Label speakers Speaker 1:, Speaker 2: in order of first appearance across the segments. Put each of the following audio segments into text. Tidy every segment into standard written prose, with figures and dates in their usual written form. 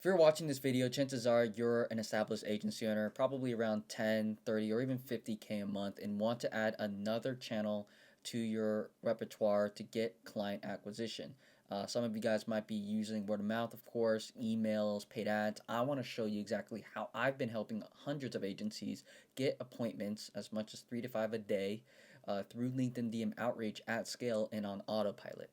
Speaker 1: If you're watching this video, chances are you're an established agency owner, probably around 10, 30, or even 50K a month, and want to add another channel to your repertoire to get client acquisition. Some of you guys might be using word of mouth, of course, emails, paid ads. I want to show you exactly how I've been helping hundreds of agencies get appointments as much as 3 to 5 a day through LinkedIn DM outreach at scale and on autopilot.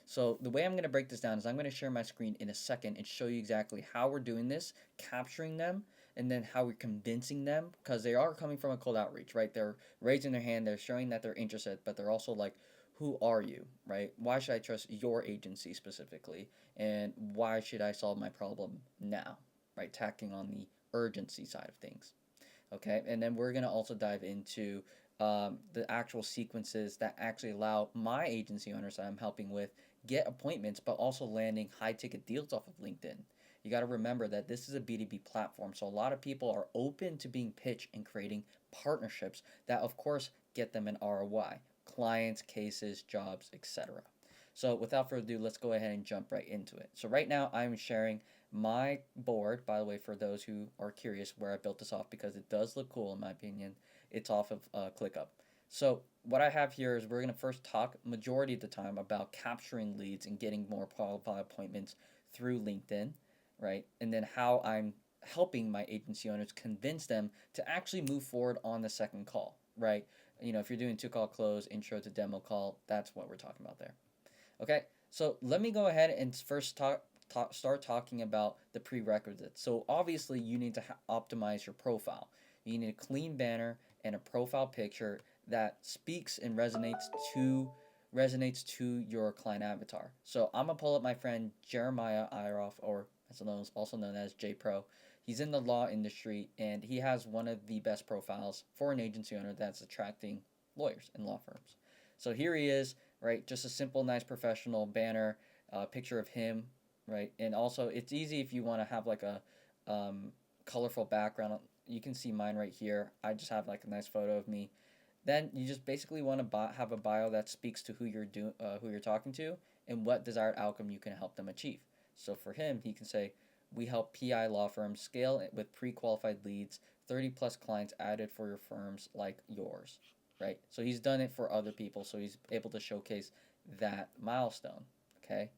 Speaker 1: So the way I'm going to break this down is I'm going to share my screen in a second and show you exactly how we're doing this, capturing them, and then how we're convincing them, because they are coming from a cold outreach, right? They're raising their hand, they're showing that they're interested, but they're also like, who are you, right? Why should I trust your agency specifically? And why should I solve my problem now, right? Tacking on the urgency side of things. Okay, and then we're gonna also dive into the actual sequences that actually allow my agency owners that I'm helping with get appointments, but also landing high ticket deals off of LinkedIn. You got to remember that this is a B2B platform, so a lot of people are open to being pitched and creating partnerships that, of course, get them an ROI, clients, cases, jobs, etc. So, without further ado, let's go ahead and jump right into it. So, right now, I'm sharing my board, by the way, for those who are curious where I built this off, because it does look cool in my opinion. It's off of ClickUp. So what I have here is we're going to first talk majority of the time about capturing leads and getting more qualified appointments through LinkedIn, right? And then how I'm helping my agency owners convince them to actually move forward on the second call, right? If you're doing two call close, intro to demo call, that's what we're talking about there. Okay, so let me go ahead and first start talking about the prerequisites. So obviously you need to optimize your profile. You need a clean banner and a profile picture that speaks and resonates to your client avatar. So I'm gonna pull up my friend Jeremiah Iroff, or also known as J Pro. He's in the law industry and he has one of the best profiles for an agency owner that's attracting lawyers and law firms. So here he is, right? Just a simple, nice, professional banner, picture of him, right? And also, it's easy if you want to have like a colorful background. You can see mine right here. I just have like a nice photo of me. Then you just basically want to have a bio that speaks to who you're talking to, and what desired outcome you can help them achieve. So for him, he can say, "We help PI law firms scale with pre-qualified leads, 30 plus clients added for your firms like yours." Right? So he's done it for other people, so he's able to showcase that milestone. Okay?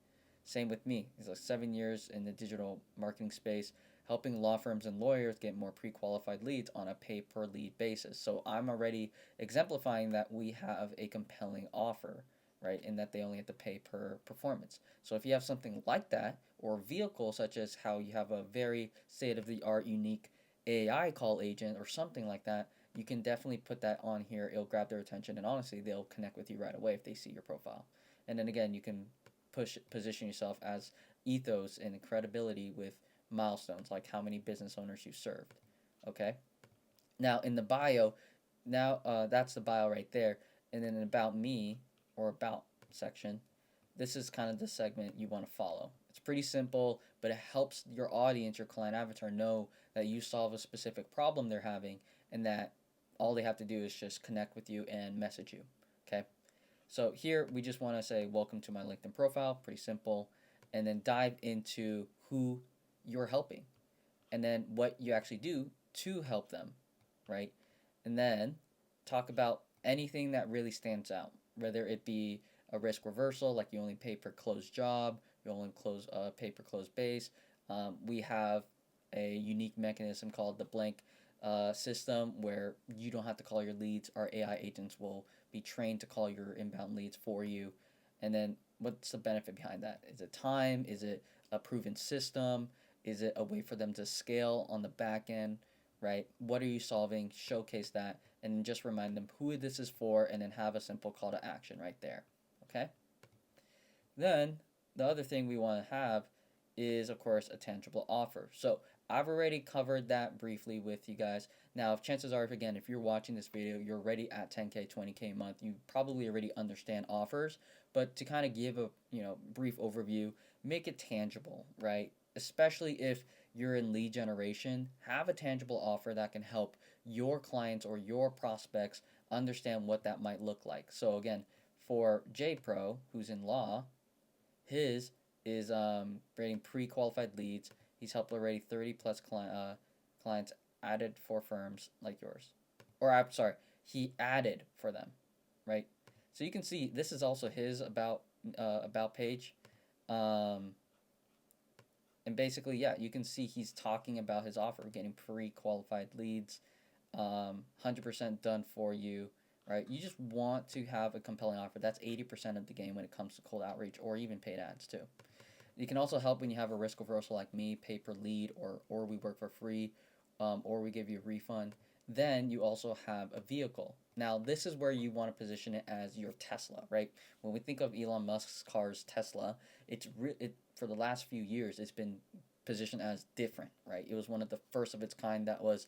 Speaker 1: Same with me. He's like 7 years in the digital marketing space, helping law firms and lawyers get more pre qualified leads on a pay per lead basis. So I'm already exemplifying that we have a compelling offer, right? And that they only have to pay per performance. So if you have something like that, or a vehicle such as how you have a very state of the art, unique AI call agent or something like that, you can definitely put that on here. It'll grab their attention, and honestly, they'll connect with you right away if they see your profile. And then again, you can position yourself as ethos and credibility with milestones, like how many business owners you served. Okay. Now in the bio, that's the bio right there, and then in about me or about section, this is kind of the segment you want to follow. It's pretty simple, but it helps your audience, your client avatar, know that you solve a specific problem they're having, and that all they have to do is just connect with you and message you. Okay. So here we just want to say welcome to my LinkedIn profile, pretty simple, and then dive into who you're helping and then what you actually do to help them, right? And then talk about anything that really stands out, whether it be a risk reversal, like you only pay per closed job, you only pay per closed base. We have a unique mechanism called the blank system where you don't have to call your leads. Our AI agents will be trained to call your inbound leads for you. And then what's the benefit behind that? Is it time? Is it a proven system? Is it a way for them to scale on the back end? Right? What are you solving? Showcase that and just remind them who this is for, and then have a simple call to action right there. Okay? Then the other thing we want to have is, of course, a tangible offer. So I've already covered that briefly with you guys. Now, if chances are, again, if you're watching this video, you're already at 10K, 20K a month, you probably already understand offers. But to kind of give a brief overview, make it tangible, right? Especially if you're in lead generation, have a tangible offer that can help your clients or your prospects understand what that might look like. So again, for J Pro, who's in law, his is creating pre-qualified leads He's helped already 30 plus clients added for firms like yours. Or I'm sorry, he added for them, right? So you can see this is also his about page. Um, and basically, yeah, you can see he's talking about his offer, getting pre-qualified leads, 100% done for you, right? You just want to have a compelling offer. That's 80% of the game when it comes to cold outreach or even paid ads too. You can also help when you have a risk averse like me, pay per lead, or we work for free, or we give you a refund. Then you also have a vehicle. Now, this is where you want to position it as your Tesla, right? When we think of Elon Musk's cars, Tesla, for the last few years, it's been positioned as different, right? It was one of the first of its kind that was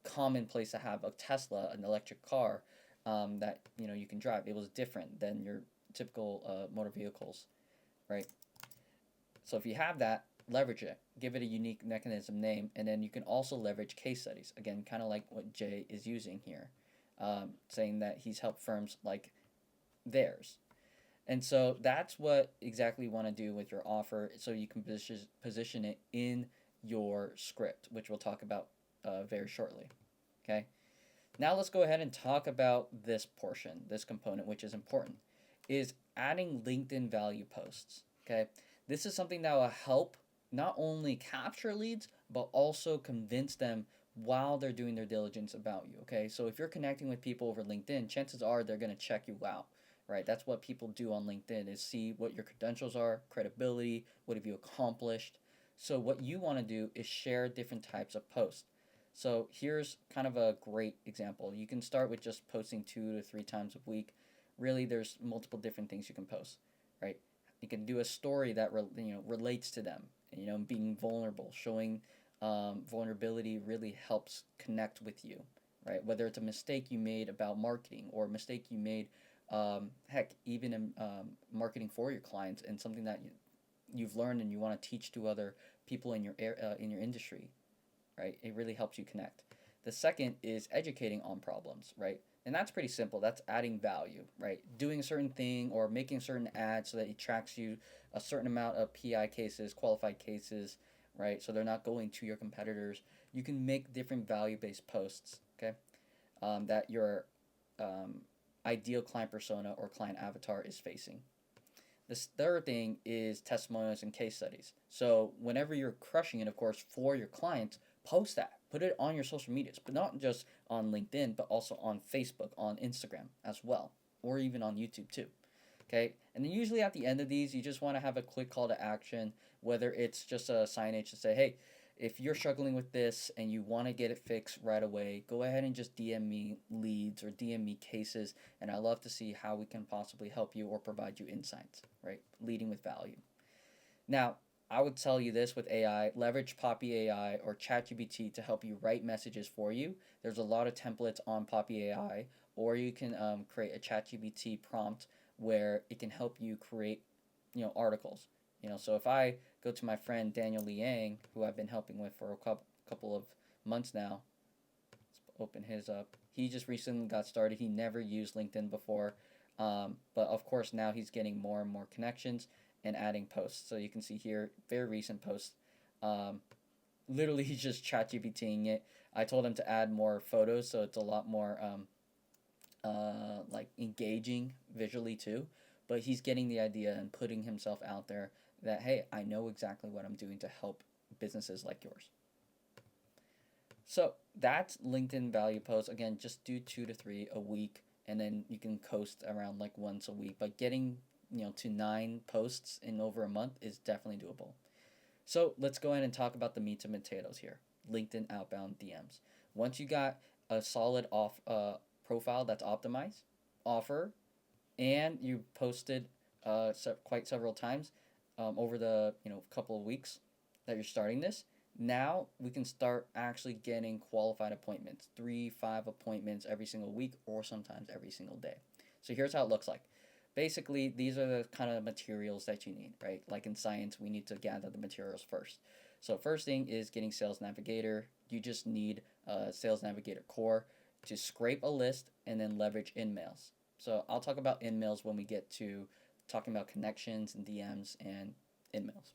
Speaker 1: commonplace to have a Tesla, an electric car, that you can drive. It was different than your typical motor vehicles, right? So if you have that, leverage it, give it a unique mechanism name, and then you can also leverage case studies. Again, kind of like what Jay is using here, saying that he's helped firms like theirs. And so that's what exactly you want to do with your offer so you can position it in your script, which we'll talk about very shortly. Okay. Now let's go ahead and talk about this portion, this component, which is important, is adding LinkedIn value posts. Okay. This is something that will help not only capture leads, but also convince them while they're doing their diligence about you. Okay. So if you're connecting with people over LinkedIn, chances are they're going to check you out, right? That's what people do on LinkedIn is see what your credentials are, credibility, what have you accomplished. So what you want to do is share different types of posts. So here's kind of a great example. You can start with just posting 2 to 3 times a week. Really, there's multiple different things you can post, right? You can do a story that relates to them. Being vulnerable, showing vulnerability really helps connect with you, right? Whether it's a mistake you made about marketing or a mistake you made, heck, even in marketing for your clients and something that you've learned and you want to teach to other people in your industry, right? It really helps you connect. The second is educating on problems, right? And that's pretty simple. That's adding value, right? Doing a certain thing or making a certain ad so that it tracks you a certain amount of PI cases, qualified cases, right? So they're not going to your competitors. You can make different value based posts, okay? That your um, ideal client persona or client avatar is facing. This third thing is testimonials and case studies. So whenever you're crushing it, of course, for your clients, post that. Put it on your social medias, but not just on LinkedIn, but also on Facebook, on Instagram as well, or even on YouTube too. Okay, and then usually at the end of these, you just want to have a quick call to action, whether it's just a signage to say, hey, if you're struggling with this and you want to get it fixed right away, go ahead and just DM me leads or DM me cases, and I love to see how we can possibly help you or provide you insights, right? Leading with value. Now, I would tell you this with AI, leverage Poppy AI or ChatGPT to help you write messages for you. There's a lot of templates on Poppy AI, or you can create a ChatGPT prompt where it can help you create, articles. So if I go to my friend Daniel Liang, who I've been helping with for a couple of months now, let's open his up. He just recently got started. He never used LinkedIn before, but of course now he's getting more and more connections and adding posts. So you can see here, very recent posts. Um, Literally, he's just chat GPTing it. I told him to add more photos, so it's a lot more like engaging visually too. But he's getting the idea and putting himself out there that, hey, I know exactly what I'm doing to help businesses like yours. So that's LinkedIn value posts. Again, just do 2 to 3 a week, and then you can coast around like once a week. But getting to 9 posts in over a month is definitely doable. So let's go ahead and talk about the meat and potatoes here. LinkedIn outbound DMs. Once you got a solid profile that's optimized, offer, and you posted quite several times over the couple of weeks that you're starting this, now we can start actually getting qualified appointments, 3, 5 appointments every single week or sometimes every single day. So here's how it looks like. Basically, these are the kind of materials that you need, right? Like in science, we need to gather the materials first. So first thing is getting Sales Navigator. You just need Sales Navigator Core to scrape a list and then leverage InMails. So I'll talk about InMails when we get to talking about connections and DMs and InMails.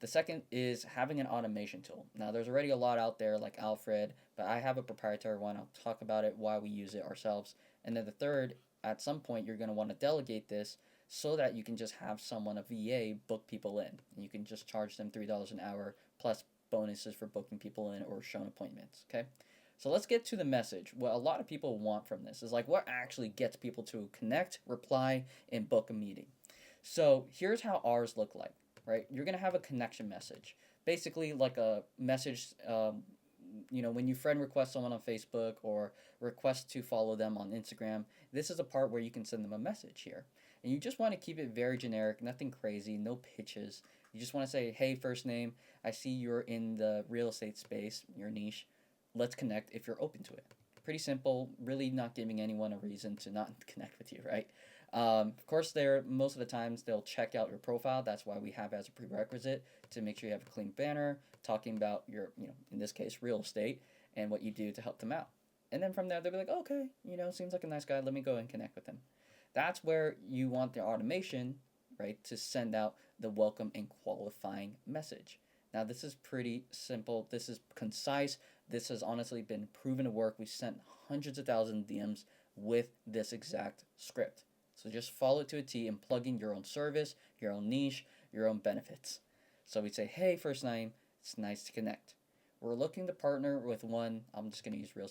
Speaker 1: The second is having an automation tool. Now, there's already a lot out there like Alfred, but I have a proprietary one. I'll talk about it, why we use it ourselves. And then the third, at some point, you're going to want to delegate this so that you can just have someone, a VA, book people in. And you can just charge them $3 an hour plus bonuses for booking people in or showing appointments. Okay. So let's get to the message. What a lot of people want from this is like what actually gets people to connect, reply, and book a meeting. So here's how ours look like, right? You're gonna have a connection message, basically like a message. When you friend request someone on Facebook or request to follow them on Instagram, this is a part where you can send them a message here, and you just want to keep it very generic, nothing crazy, no pitches. You just want to say, "Hey, first name. I see you're in the real estate space, your niche. Let's connect if you're open to it." Pretty simple, really not giving anyone a reason to not connect with you, right? Of course, most of the times they'll check out your profile. That's why we have as a prerequisite to make sure you have a clean banner talking about your, in this case, real estate and what you do to help them out. And then from there, they'll be like, okay, seems like a nice guy. Let me go and connect with him. That's where you want the automation, right, to send out the welcome and qualifying message. Now, this is pretty simple. This is concise. This has honestly been proven to work. We've sent hundreds of thousands of DMs with this exact script. So just follow it to a T and plug in your own service, your own niche, your own benefits. So we say, hey, first name, it's nice to connect. We're looking to partner with one, I'm just going to use real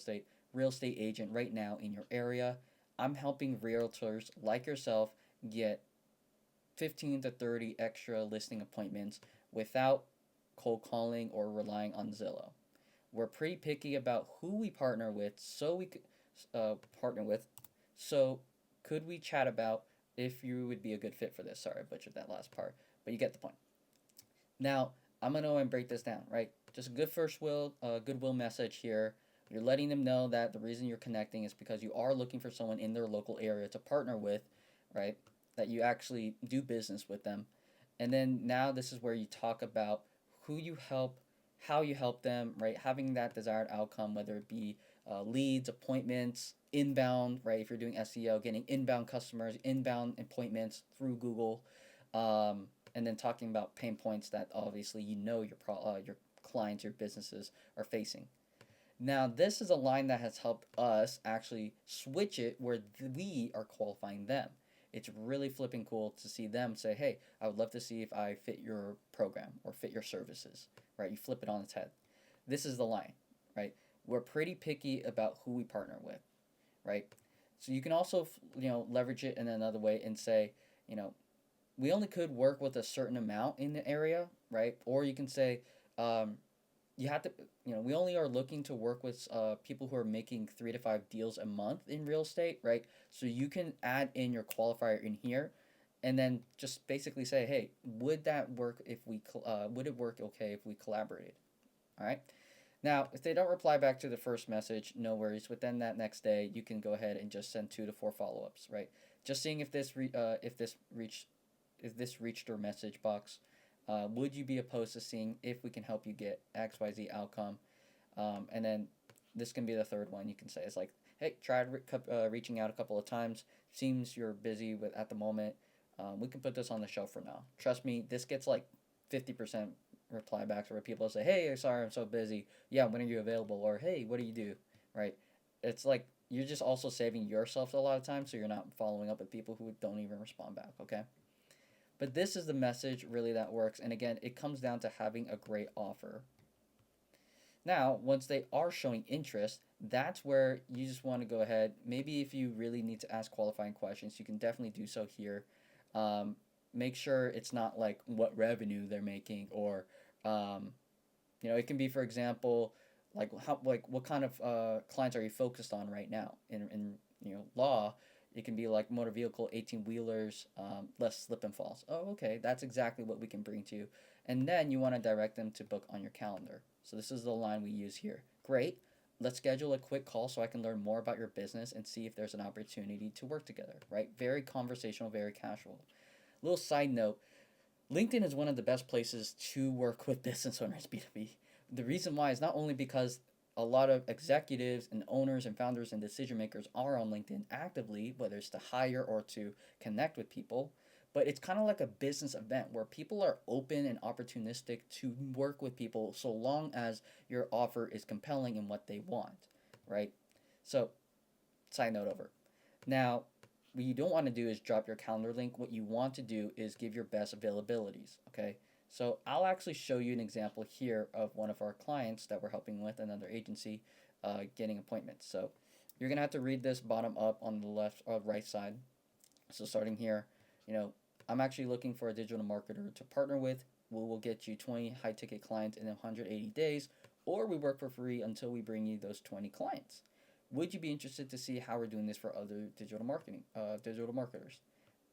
Speaker 1: estate agent right now in your area. I'm helping realtors like yourself get 15 to 30 extra listing appointments without cold calling or relying on Zillow. We're pretty picky about who we partner with, so we could partner with. So could we chat about if you would be a good fit for this? Sorry, I butchered that last part, but you get the point. Now I'm gonna go and break this down, right? Just a good goodwill message here. You're letting them know that the reason you're connecting is because you are looking for someone in their local area to partner with, right? That you actually do business with them. And then now this is where you talk about who you help, how you help them, right? Having that desired outcome, whether it be leads, appointments, inbound, right? If you're doing SEO, getting inbound customers, inbound appointments through Google, and then talking about pain points that obviously your clients, your businesses are facing. Now, this is a line that has helped us actually switch it where we are qualifying them. It's really flipping cool to see them say, hey, I would love to see if I fit your program or fit your services, right? You flip it on its head. This is the line, right? We're pretty picky about who we partner with, right? So you can also, leverage it in another way and say, you know, we only could work with a certain amount in the area, right? Or you can say, um, you have to, we only are looking to work with people who are making 3 to 5 deals a month in real estate, right? So you can add in your qualifier in here, and then just basically say, hey, would that work if would it work okay if we collaborated? All right. Now, if they don't reply back to the first message, no worries. Within that next day, you can go ahead and just send 2 to 4 follow-ups, right? Just seeing if this reached your message box. Would you be opposed to seeing if we can help you get XYZ outcome? And then this can be the third one you can say. It's like, hey, tried reaching out a couple of times. Seems you're busy at the moment. We can put this on the shelf for now. Trust me, this gets like 50% reply backs where people say, hey, sorry, I'm so busy. Yeah, when are you available? Or, hey, what do you do? Right? It's like you're just also saving yourself a lot of time so you're not following up with people who don't even respond back, okay? But this is the message really that works. And again, it comes down to having a great offer. Now, once they are showing interest, that's where you just want to go ahead. Maybe if you really need to ask qualifying questions, you can definitely do so here. Um, Make sure it's not like what revenue they're making, or it can be, for example, like what kind of clients are you focused on right now in law. It can be like motor vehicle, 18 wheelers, less slip and falls. Oh, okay, that's exactly what we can bring to you. And then you want to direct them to book on your calendar. So this is the line we use here. Great. Let's schedule a quick call so I can learn more about your business and see if there's an opportunity to work together, right? Very conversational, very casual. Little side note, LinkedIn is one of the best places to work with business owners B2B. The reason why is not only because a lot of executives and owners and founders and decision makers are on LinkedIn actively, whether it's to hire or to connect with people, but it's kind of like a business event where people are open and opportunistic to work with people so long as your offer is compelling in what they want, right? So, side note over. Now, what you don't want to do is drop your calendar link. What you want to do is give your best availabilities, okay? So I'll actually show you an example here of one of our clients that we're helping with, another agency, getting appointments. So you're going to have to read this bottom up on the left or right side. So starting here, you know, I'm actually looking for a digital marketer to partner with. We will get you 20 high ticket clients in 180 days, or we work for free until we bring you those 20 clients. Would you be interested to see how we're doing this for other digital marketers?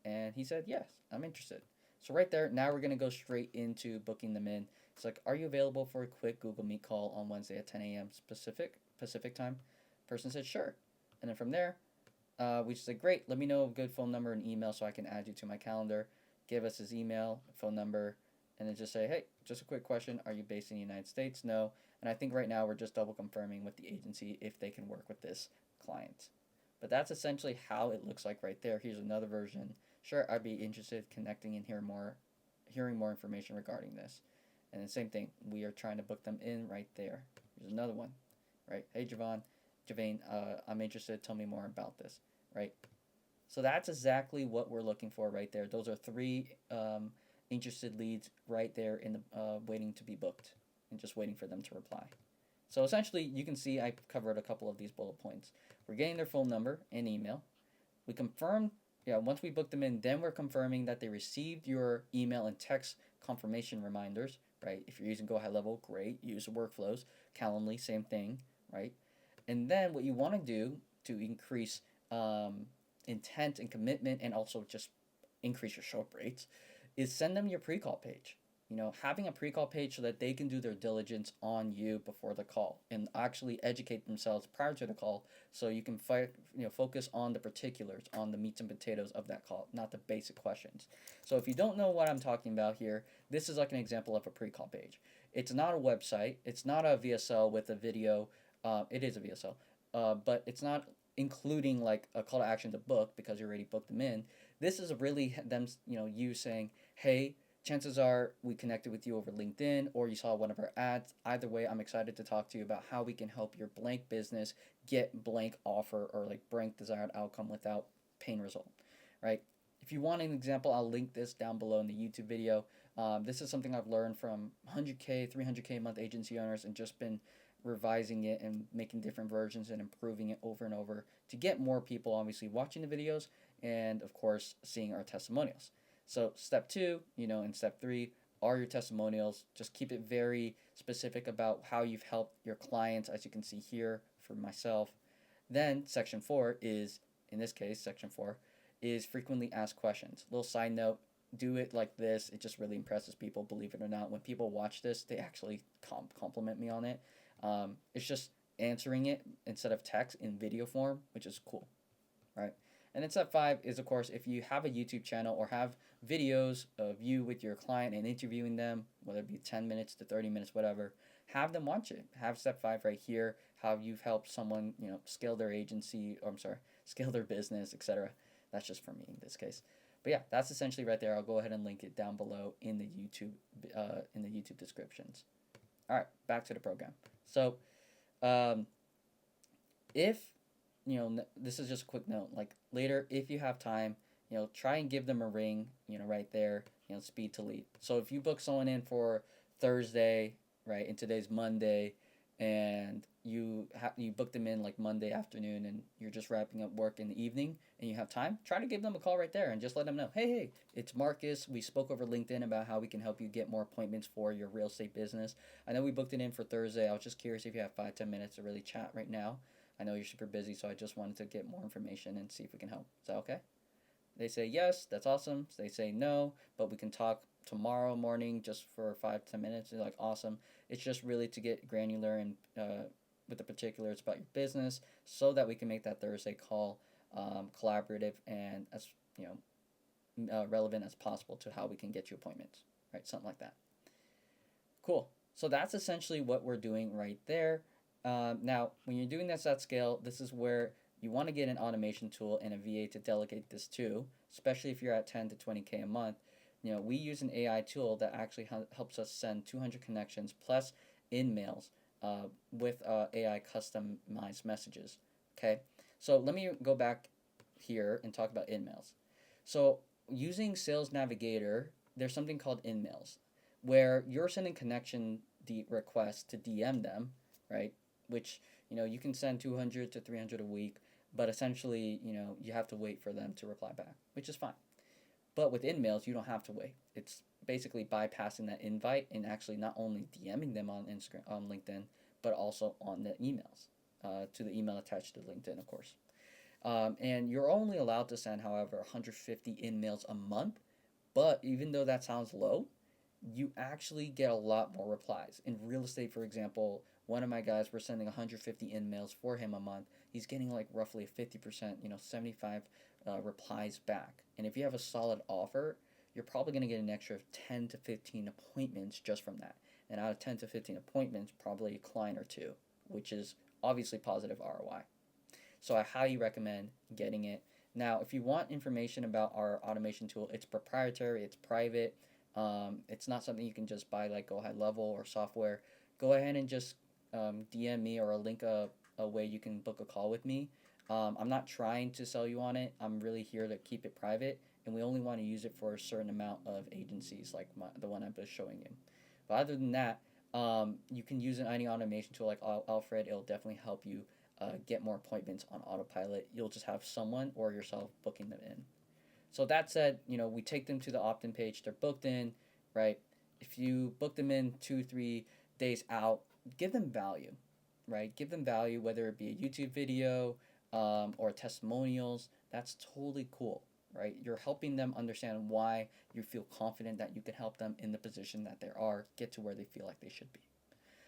Speaker 1: And he said, yes, I'm interested. So right there, now we're gonna go straight into booking them in. It's like, are you available for a quick Google Meet call on Wednesday at 10 a.m. Pacific time? Person said, sure. And then from there, we just said, great, let me know a good phone number and email so I can add you to my calendar. Give us his email, phone number, and then just say, hey, just a quick question. Are you based in the United States? No. And I think right now we're just double confirming with the agency if they can work with this client. But that's essentially how it looks like right there. Here's another version. Sure, I'd be interested in connecting and hearing more information regarding this. And the same thing, we are trying to book them in right there. Here's another one, right? Hey, Javane, I'm interested. Tell me more about this, right? So that's exactly what we're looking for right there. Those are three interested leads right there in the waiting to be booked and just waiting for them to reply. So essentially, you can see I covered a couple of these bullet points. We're getting their phone number and email. We confirm, once we book them in, then we're confirming that they received your email and text confirmation reminders, right? If you're using Go High Level, great. Use workflows. Calendly, same thing, right? And then what you want to do to increase intent and commitment and also just increase your show up rates is send them your pre-call page. Having a pre-call page so that they can do their diligence on you before the call and actually educate themselves prior to the call, so you can focus on the particulars, on the meats and potatoes of that call, not the basic questions. So if you don't know what I'm talking about here, this is like an example of a pre-call page. It's not a website. It's not a VSL with a video. It is a VSL, but it's not including like a call to action to book because you already booked them in. This is really them, you saying, hey, chances are we connected with you over LinkedIn or you saw one of our ads. Either way, I'm excited to talk to you about how we can help your blank business get blank offer or like blank desired outcome without pain result, right? If you want an example, I'll link this down below in the YouTube video. This is something I've learned from 100K, 300K a month agency owners and just been revising it and making different versions and improving it over and over to get more people obviously watching the videos and of course seeing our testimonials. So step 2, and step 3 are your testimonials. Just keep it very specific about how you've helped your clients, as you can see here for myself. Then section 4 is, in this case, section 4 is frequently asked questions. Little side note, do it like this. It just really impresses people, believe it or not. When people watch this, they actually compliment me on it. It's just answering it instead of text in video form, which is cool, right? And then step 5 is, of course, if you have a YouTube channel or have videos of you with your client and interviewing them, whether it be 10 minutes to 30 minutes, whatever, have them watch it. Have step 5 right here, how you've helped someone, scale their agency, or I'm sorry, scale their business, etc. That's just for me in this case. But yeah, that's essentially right there. I'll go ahead and link it down below in the YouTube descriptions. All right, back to the program. So, if this is just a quick note. Like later, if you have time, try and give them a ring. Right there. Speed to lead. So if you book someone in for Thursday, right, and today's Monday, and you book them in like Monday afternoon, and you're just wrapping up work in the evening, and you have time, try to give them a call right there and just let them know, hey, it's Marcus. We spoke over LinkedIn about how we can help you get more appointments for your real estate business. I know we booked it in for Thursday. I was just curious if you have 5-10 minutes to really chat right now. I know you're super busy, so I just wanted to get more information and see if we can help. Is that okay? They say yes, that's awesome. They say no, but we can talk tomorrow morning just for 5-10 minutes. They're like, awesome. It's just really to get granular and with the particulars about your business so that we can make that Thursday call collaborative and as relevant as possible to how we can get you appointments, right? Something like that. Cool. So that's essentially what we're doing right there. Now, when you're doing this at scale, this is where You want to get an automation tool and a VA to delegate this to, especially if you're at 10 to 20K a month. We use an AI tool that actually helps us send 200 connections plus in mails with AI customized messages. Okay, so let me go back here and talk about InMails. So using Sales Navigator, there's something called InMails, where you're sending connection requests to DM them, right? Which you can send 200 to 300 a week, but essentially you have to wait for them to reply back, which is fine. But with InMails, you don't have to wait. It's basically bypassing that invite and actually not only DMing them on Instagram, on LinkedIn, but also on the emails, to the email attached to LinkedIn, of course. And you're only allowed to send, however, 150 InMails a month. But even though that sounds low, you actually get a lot more replies. In real estate, for example, one of my guys, we're sending 150 InMails for him a month. He's getting like roughly 50%, 75 replies back. And if you have a solid offer, you're probably going to get an extra 10 to 15 appointments just from that. And out of 10 to 15 appointments, probably a client or two, which is obviously positive ROI. So I highly recommend getting it. Now, if you want information about our automation tool, it's proprietary, it's private. It's not something you can just buy like Go High Level or software. Go ahead and just DM me or link a way you can book a call with me. I'm not trying to sell you on it. I'm really here to keep it private, and we only want to use it for a certain amount of agencies like the one I'm just showing you. But other than that, you can use any automation tool like Alfred. It'll definitely help you get more appointments on autopilot. You'll just have someone or yourself booking them in. So that said, we take them to the opt-in page. They're booked in, right? If you book them in 2-3 days out, give them value, right? Give them value, whether it be a YouTube video or testimonials. That's totally cool, right? You're helping them understand why you feel confident that you can help them in the position that they are, get to where they feel like they should be.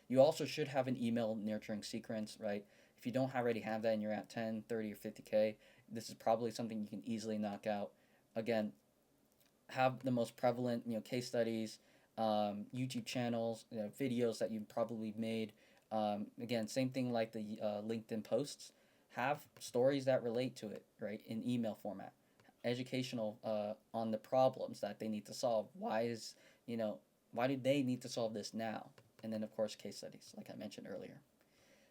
Speaker 1: You also should have an email nurturing sequence, right? If you don't already have that and you're at 10, 30, or 50K, this is probably something you can easily knock out. Again, have the most prevalent, case studies, YouTube channels, videos that you've probably made. Again, same thing like the LinkedIn posts. Have stories that relate to it, right, in email format. Educational on the problems that they need to solve. Why do they need to solve this now? And then, of course, case studies, like I mentioned earlier.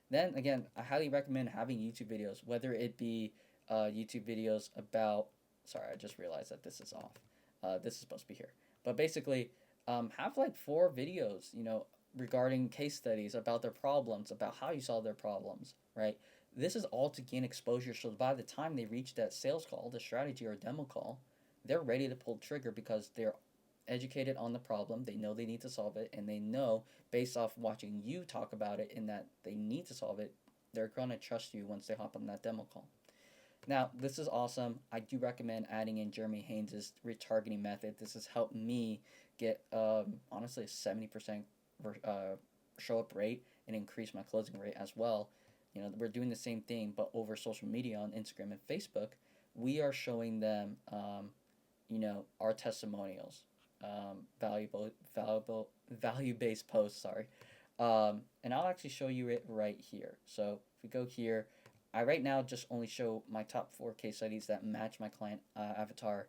Speaker 1: Then, again, I highly recommend having YouTube videos, whether it be YouTube videos about. Sorry, I just realized that this is off. This is supposed to be here. But basically, have like 4 videos, regarding case studies about their problems, about how you solve their problems, right? This is all to gain exposure. So by the time they reach that sales call, the strategy or demo call, they're ready to pull the trigger because they're educated on the problem. They know they need to solve it, and they know based off watching you talk about it and that they need to solve it, they're gonna trust you once they hop on that demo call. Now, this is awesome. I do recommend adding in Jeremy Haynes' retargeting method. This has helped me get, honestly, a 70% show up rate and increase my closing rate as well. We're doing the same thing, but over social media on Instagram and Facebook. We are showing them, our testimonials, value-based posts, sorry. And I'll actually show you it right here. So if we go here, I right now just only show my top 4 case studies that match my client avatar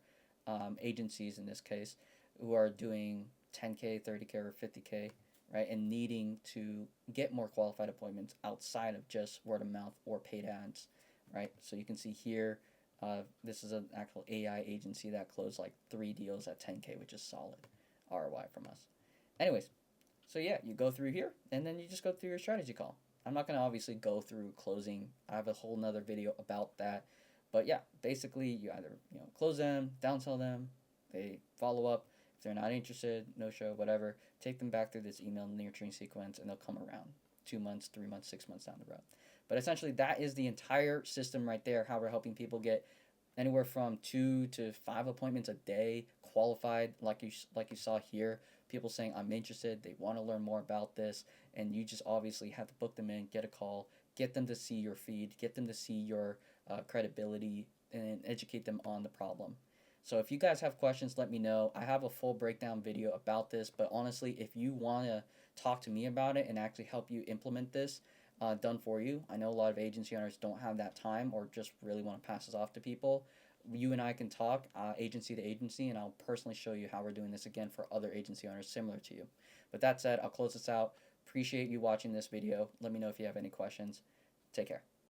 Speaker 1: agencies in this case, who are doing 10K, 30K, or 50K, right, and needing to get more qualified appointments outside of just word of mouth or paid ads, right? So you can see here, this is an actual AI agency that closed like 3 deals at 10K, which is solid ROI from us. Anyways, so yeah, you go through here, and then you just go through your strategy call. I'm not going to obviously go through closing. I have a whole nother video about that. But yeah, basically you either close them, downsell them, they follow up. If they're not interested, no show, whatever, take them back through this email nurturing sequence, and they'll come around 2 months, 3 months, 6 months down the road. But essentially that is the entire system right there, how we're helping people get anywhere from 2 to 5 appointments a day qualified, like you saw here. People saying, I'm interested, they want to learn more about this, and you just obviously have to book them in, get a call, get them to see your feed, get them to see your credibility, and educate them on the problem. So if you guys have questions, let me know. I have a full breakdown video about this, but honestly, if you want to talk to me about it and actually help you implement this, done for you. I know a lot of agency owners don't have that time or just really want to pass this off to people. You and I can talk agency to agency, and I'll personally show you how we're doing this again for other agency owners similar to you. But that said, I'll close this out. Appreciate you watching this video. Let me know if you have any questions. Take care.